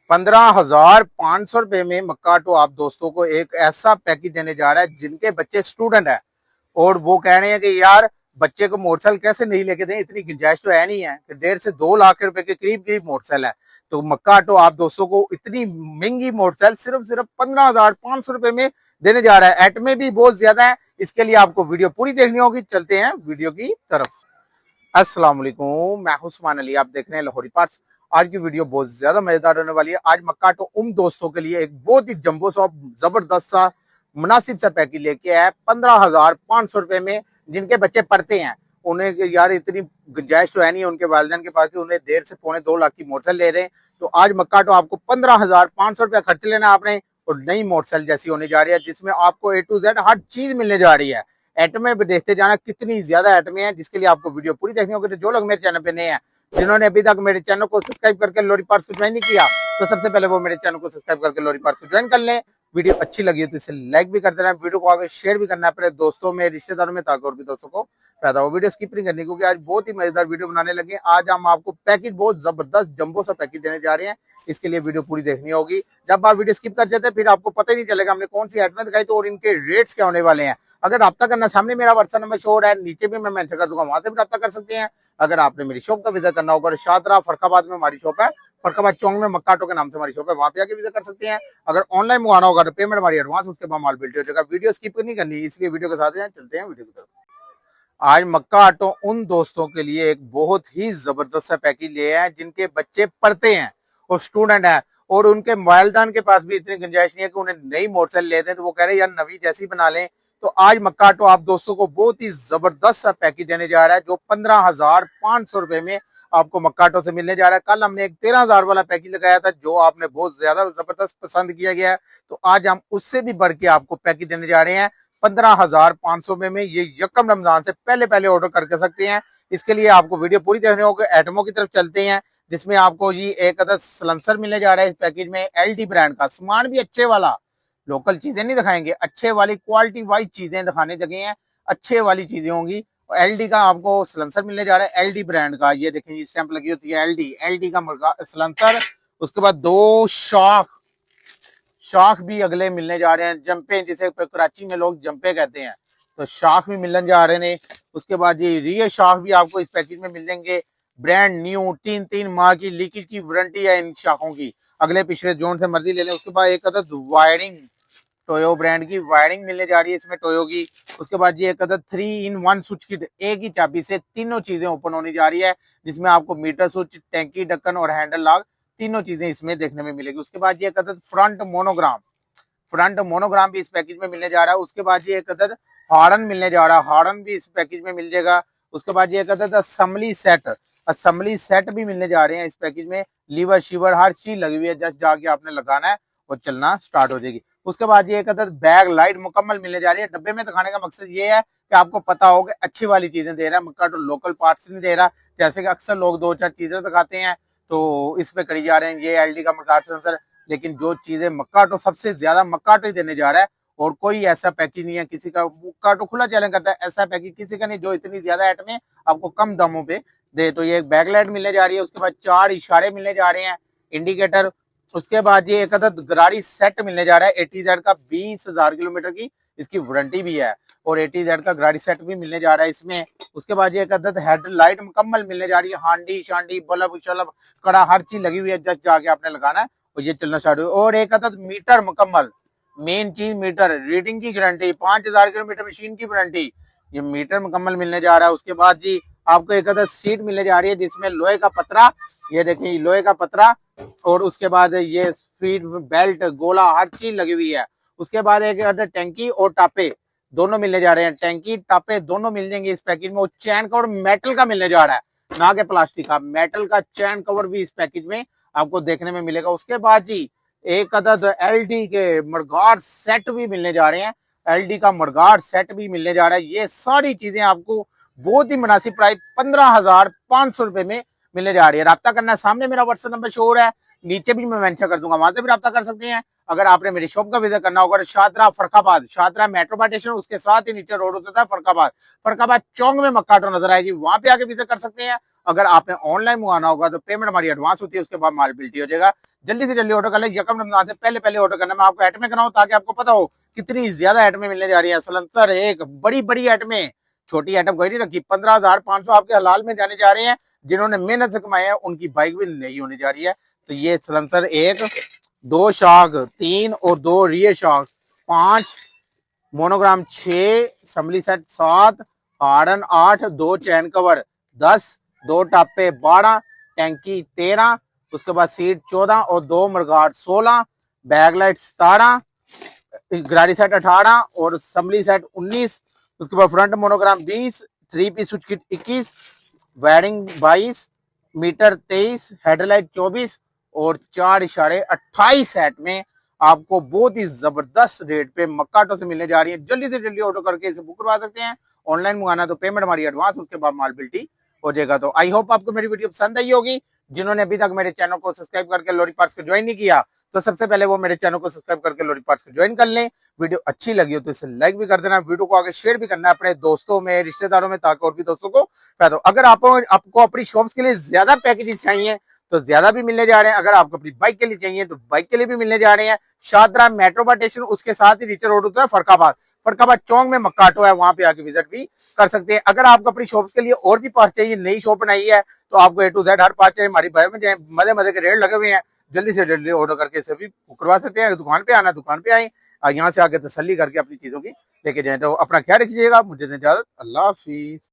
15,500 रुपए में मक्काटो आप दोस्तों को एक ऐसा पैकेज देने जा रहा है जिनके बच्चे स्टूडेंट है और वो कह रहे हैं कि यार बच्चे को मोटरसाइकिल कैसे नहीं लेके दें, इतनी गुंजाइश तो है नहीं है कि 1.5 से 2 लाख रुपए के करीब करीब मोटरसाइकिल है। तो मक्काटो आप दोस्तों को इतनी महंगी मोटरसाइकिल सिर्फ 15,500 रुपए में देने जा रहा है। एट में भी बहुत ज्यादा है, इसके लिए आपको वीडियो पूरी देखनी होगी। चलते हैं वीडियो की तरफ। अस्सलाम वालेकुम, मैं उस्मान अली, आप देख रहे हैं लाहौरी पार्ट्स। आज की वीडियो बहुत ज्यादा मजेदार होने वाली है। आज मक्काटो उन दोस्तों के लिए एक बहुत ही जंबो सा जबरदस्त सा मुनासिब सा पैकेज लेके आया 15,500 रुपए में। जिनके बच्चे पढ़ते हैं उन्हें यार इतनी गुंजाइश तो है नहीं उनके वालिदैन के पास कि उन्हें 1.5 से 2 लाख की मोटरसाइकिल ले रहे हैं। तो आज मक्काटो आपको 15,500 रुपया खर्च लेना आपने और नई मोटरसाइकिल जैसी होने जा रही है, जिसमें आपको A to Z हर चीज मिलने जा रही है। एटमे भी देखते जाना कितनी ज्यादा एटमे है, जिसके लिए आपको वीडियो पूरी देखनी होगी। तो जो लोग मेरे चैनल पे नए हैं, जिन्होंने अभी तक मेरे चैनल को सब्सक्राइब करके लाहौरी पार्ट्स को ज्वाइन नहीं किया, तो सबसे पहले वो मेरे चैनल को सब्सक्राइब करके लाहौरी पार्ट्स को ज्वाइन कर लें। वीडियो अच्छी लगी है तो इसे लाइक भी कर देना, वीडियो को आगे शेयर भी करना है अपने दोस्तों में, रिश्तेदारों में, ताकि और भी दोस्तों को फायदा हो। वीडियो स्किप नहीं करनी, क्योंकि आज बहुत ही मजेदार वीडियो बनाने लगे। आज हम आपको पैकेज बहुत जबरदस्त जंबो सा पैकेज देने जा रहे हैं, इसके लिए वीडियो पूरी देखनी होगी। जब आप वीडियो स्किप कर जाते हैं फिर आपको पता ही नहीं चलेगा हमने कौन सी आइटमें दिखाई तो और इनके रेट्स क्या होने वाले हैं। अगर रब्ता करना, सामने मेरा व्हाट्सएप नंबर शो हो रहा है, नीचे भी मैं मेंशन कर दूंगा, वहां से भी रब्ता कर सकते हैं। अगर आपने मेरी शॉप का विजिट करना होगा, शादरा फरखाबाद में हमारी शॉप है, फरखाबाद चौंक में मक्काटो के नाम से हमारी शॉप है, वहां पे आके विजिट कर सकते हैं। अगर ऑनलाइन मंगाना होगा तो पेमेंट हमारी एडवांस, उसके बाद माल बिल्टी हो जाएगा। वीडियो स्किप नहीं करनी, इसलिए वीडियो के साथ चलते हैं वीडियो की तरफ। आज मक्काटो उन दोस्तों के लिए एक बहुत ही जबरदस्त सा पैकेज ले आए हैं जिनके बच्चे पढ़ते हैं और स्टूडेंट हैं, और उनके वालिदैन के पास भी इतनी गुंजाइश नहीं है कि उन्हें नई मोटरसाइकिल लेते हैं, तो वो कह रहे हैं यार नवी जैसी बना लें। तो आज मक्काटो आप दोस्तों को बहुत ही जबरदस्त सा पैकेज देने जा रहा है, जो 15,500 रुपए में आपको मक्काटो से मिलने जा रहा है। कल हमने एक 13,000 वाला पैकेज लगाया था, जो आपने बहुत ज्यादा जबरदस्त पसंद किया गया है। तो आज हम उससे भी बढ़ के आपको पैकेज देने जा रहे हैं 15,500 में। ये यकम रमजान से पहले पहले ऑर्डर कर सकते हैं। इसके लिए आपको वीडियो पूरी देखने होगी। एटमो की तरफ चलते हैं, जिसमें आपको जी एक अदद सलेंसर मिलने जा रहा है इस पैकेज में, LD ब्रांड का। सामान भी अच्छे वाला, लोकल चीजें नहीं दिखाएंगे, अच्छे वाली क्वालिटी वाइज चीजें दिखाने लगे हैं, अच्छे वाली चीजें होंगी। LD का आपको सलेंसर मिलने जा रहा है, LD ब्रांड का। ये देखें स्टैंप लगी होती है LD का सलेंसर। उसके बाद 2 शाख भी अगले मिलने जा रहे हैं, जंपे जिसे कराची में लोग जंपे कहते हैं, तो शाख भी मिलने जा रहे हैं। उसके बाद ये रियर शाख भी आपको इस पैकेज में मिल जाएंगे, ब्रांड न्यू, 3 माह की लीकेज की वारंटी है इन शाखों की, अगले पिछले जोन से मर्जी ले लें। उसके बाद एक अदद वायरिंग, टोयो ब्रांड की वायरिंग मिलने जा रही है इसमें, टोयो की। उसके बाद ये एक अदद 3-in-1 स्विच किट, एक ही चाबी से तीनों चीजें ओपन होने जा रही है, जिसमें आपको मीटर स्विच, टैंकी ढक्कन और हैंडल लॉक तीनों चीजें इसमें देखने में मिलेगी। उसके बाद ये एक अदद फ्रंट मोनोग्राम भी इस पैकेज में मिलने जा रहा है। उसके बाद ये एक अदद हॉर्न मिलने जा रहा है, हॉर्न भी इस पैकेज में मिल जाएगा। उसके बाद ये एक अदद असेंबली सेट भी मिलने जा रहे हैं इस पैकेज में, लीवर शीवर हर चीज लगी हुई है, जस्ट जाके आपने लगाना है और चलना स्टार्ट हो जाएगी। उसके बाद ये एक अदद बैग लाइट मुकम्मल मिलने जा रही है। डब्बे में दिखाने का मकसद ये है कि आपको पता हो कि अच्छी वाली चीजें दे रहा है मक्काटो, लोकल पार्ट्स नहीं दे रहा, जैसे कि अक्सर लोग 2-4 चीजें दिखाते हैं तो इस पे करी जा रहे हैं। ये LD का मक्काटो सेंसर, लेकिन जो चीजें मक्काटो सबसे ज्यादा मक्काटो ही देने जा रहा है, और कोई ऐसा पैकेज नहीं है किसी का। मक्काटो खुला चैलेंज करता है, ऐसा पैकेज किसी का नहीं जो इतनी ज्यादा आइटमें आपको कम दामों पे दे। तो ये एक बैकलाइट मिलने जा रही है। उसके बाद 4 इशारे मिलने जा रहे हैं, इंडिकेटर। उसके बाद ये एक अदद गाड़ी सेट मिलने जा रहा है ATZ का, 20,000 किलोमीटर की इसकी वारंटी भी है, और ATZ का गाड़ी सेट भी मिलने जा रहा है इसमें। उसके बाद ये एक अदद हेडलाइट मुकम्मल मिलने जा रही है, हांडी शांडी बल्ब शलब कड़ा हर चीज लगी हुई है, जस्ट जाके आपने लगाना है और ये चलना स्टार्ट हो। और एक अदद मीटर मुकम्मल, मेन चीज मीटर, रीडिंग की गारंटी, 5,000 किलोमीटर मशीन की वारंटी, ये मीटर मुकम्मल मिलने जा रहा है। उसके बाद जी आपको एक अदद सीट मिलने जा रही है, जिसमें लोहे का पतरा, ये देखिए लोहे का पतरा, और उसके बाद ये स्पीड बेल्ट गोला हर चीज लगी हुई है। उसके बाद एक अदद टैंकी और टापे दोनों मिलने जा रहे हैं, टैंकी टापे दोनों मिल जाएंगे इस पैकेज में। और चैन कवर मेटल का मिलने जा रहा है, ना के प्लास्टिक का, मेटल का चैन कवर भी इस पैकेज में आपको देखने में मिलेगा। उसके बाद जी एक अदद LD के मडगार्ड सेट भी मिलने जा रहे हैं, LD का मडगार्ड सेट भी मिलने जा रहा है। ये सारी चीजें आपको बहुत ही मुनासिब प्राइस 15,500 रुपए में मिलने जा रही है। रब्ता करना है, सामने मेरा व्हाट्सएप नंबर शो हो रहा है, नीचे भी मैं मेंशन कर दूंगा, वहां से भी रब्ता कर सकते हैं। अगर आपने मेरी शॉप का विजिट करना होगा, शादरा फरखाबाद, शादरा मेट्रो स्टेशन, उसके साथ ही नीचे रोड होता है फरखाबाद चौंक में मक्काटो नजर आएगी, वहां पे आके विजिट कर सकते हैं। अगर आपने ऑनलाइन मंगाना होगा तो पेमेंट हमारी एडवांस होती है, उसके बाद माल बिल्टी हो जाएगा। जल्दी से जल्दी ऑर्डर कर ले, यकम रमजान से पहले पहले ऑर्डर करना। मैं आपको आइटमें कराऊं ताकि आपको पता हो कितनी ज्यादा आइटमें मिलने जा रही है। सलंसर एक बड़ी बड़ी आइटमें, छोटी आइटम कोई नहीं रखी। 15,500 आपके हलाल में जाने जा रहे हैं। जिन्होंने मेहनत से कमाए हैं उनकी बाइक भी नहीं होने जा रही है। तो ये सलंसर एक, दो शाग, तीन और दो rear shag, 5 monogram, 6 assembly set, 7 harden, 8 दो चैन कवर, 10 दो टापे, 12 टैंकी, 13 उसके बाद सीट, 14 और दो मरगाट, 16 बैकलाइट, 17 गरारी सेट, 18 और असम्बली सेट, 19 उसके बाद front monogram, 20 three piece switch kit, 21 wiring, 22 metre, 23 headlight, 24 और 4 इशारे 28 सेट में आपको बहुत ही जबरदस्त रेट पे मक्का ऑटो से मिलने जा रही है। जल्दी से जल्दी ऑर्डर करके इसे बुक करवा सकते हैं। ऑनलाइन मंगाना तो पेमेंट हमारी एडवांस, उसके बाद माल बिल्टी हो जाएगा। तो आई होप आपको मेरी वीडियो पसंद आई होगी। जिन्होंने अभी तक मेरे चैनल को सब्सक्राइब करके लोरी पार्ट्स को ज्वाइन नहीं किया तो सबसे पहले वो मेरे चैनल को सब्सक्राइब करके लोरी पार्ट्स को ज्वाइन कर लें। वीडियो अच्छी लगी हो तो इसे लाइक भी कर देना, वीडियो को आगे शेयर भी करना है अपने दोस्तों में, रिश्तेदारों में, ताकि और भी दोस्तों को फायदा हो। अगर आपको अपनी शॉप्स के लिए ज्यादा पैकेजेस चाहिए तो ज्यादा भी मिलने जा रहे हैं। अगर आपको अपनी बाइक के लिए चाहिए तो बाइक के लिए भी मिलने जा रहे हैं। शादरा मेट्रो स्टेशन, उसके साथ ही रीचर रोड होता है फरकाबाद, फरकाबाद चौक में मक्का ऑटो है, वहां पे आके विजिट भी कर सकते हैं। अगर आपको अपनी शॉप्स के लिए और भी पार्ट चाहिए, नई शॉप बनाई है तो आपको A to Z her part चाहिए, हमारी बायो में जाए, मजे मजे के रेट लगे हुए हैं। जल्दी से जल्दी ऑर्डर करके इसे भी करवा सकते हैं। दुकान पे आना, दुकान पे आए, यहाँ से आके तसल्ली करके अपनी चीजों की लेके जाए। तो अपना ख्याल रखिएगा, मुझे इजाजत, अल्लाह हाफिज।